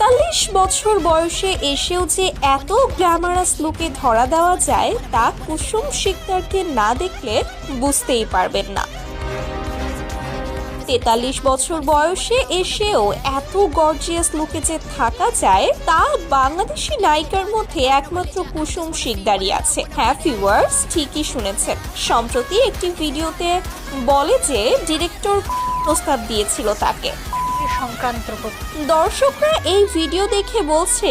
৪৩ বছর বয়সে এসেও যে এত গ্ল্যামারাস লুকে ধরা দেওয়া যায় তা কুসুম শিকদারকে না দেখলে বুঝতেই পারবেন না। ৪৩ বছর বয়সে এসেও এত গর্জিয়াস লুকে যে থাকা যায় তা বাংলাদেশি নায়িকার মধ্যে একমাত্র কুসুম শিকদারই আছে। হ্যাঁ ভিউয়ার্স, ঠিকই শুনেছেন। সম্প্রতি একটি ভিডিওতে বলে যে ডিরেক্টর প্রস্তাব দিয়েছিল তাকে সংক্রান্ত। দর্শকরা এই ভিডিও দেখে বলছে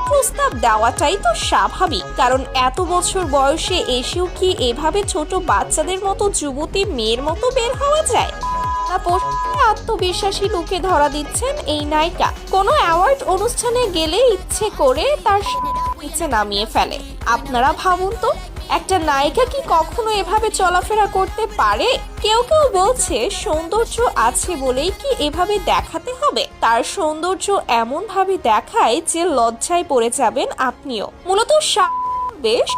প্রস্তাব দেওয়াটাই তো স্বাভাবিক, কারণ এত বছর বয়সে এসেও কি এভাবে ছোট বাচ্চাদের মতো যুবতী মেয়ের মতো বের হওয়া যায়? আত্মবিশ্বাসী লুকে ধরা দিচ্ছেন এই নায়িকা। কোনো অ্যাওয়ার্ড অনুষ্ঠানে গেলে ইচ্ছে করে তার নিচে নামিয়ে ফেলে। আপনারা ভাবুন তো, একটা নায়িকা কি কখনো এভাবে চলাফেরা করতে পারে? কেউ কেউ বলছে সৌন্দর্য আছে বলেই কি এভাবে দেখাতে হবে। তার সৌন্দর্য এমন ভাবে দেখায় যে লজ্জায় পড়ে যাবেন আপনিও। মূলত বেশ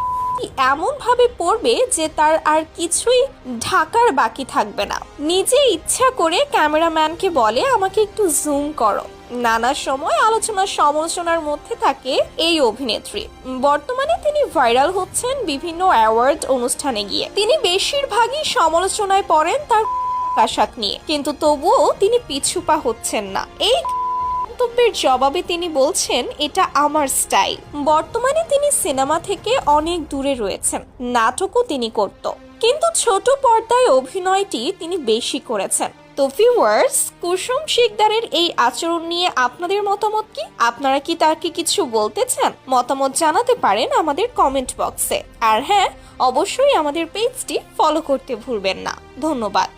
এমন ভাবে পড়বে যে তার আর কিছুই ঢাকার বাকি থাকবে না। নিজে ইচ্ছা করে ক্যামেরাম্যানকে বলে আমাকে একটু জুম করো। নানা সময় আলোচনা সমালোচনার মধ্যে থাকে এই অভিনেত্রী। বর্তমানে তিনি ভাইরাল হচ্ছেন বিভিন্ন অ্যাওয়ার্ড অনুষ্ঠানে গিয়ে। তিনি বেশিরভাগই সমালোচনায় পড়েন তার পোশাক নিয়ে, কিন্তু তবুও তিনি পিছুপা হচ্ছেন না। এই মন্তব্যের জবাবে তিনি বলছেন এটা আমার স্টাইল। বর্তমানে তিনি সিনেমা থেকে অনেক দূরে রয়েছেন, নাটকও তিনি করত, কিন্তু ছোট পর্দায় অভিনয়টি তিনি বেশি করেছেন। তো ভিউয়ার্স, কুসুম শিকদারের এই আচরণ নিয়ে আপনাদের মতামত কি? আপনারা কি তাকে কিছু বলতে চান? মতামত জানাতে পারেন আমাদের কমেন্ট বক্সে। আর হ্যাঁ, অবশ্যই আমাদের পেজটি ফলো করতে ভুলবেন না। ধন্যবাদ।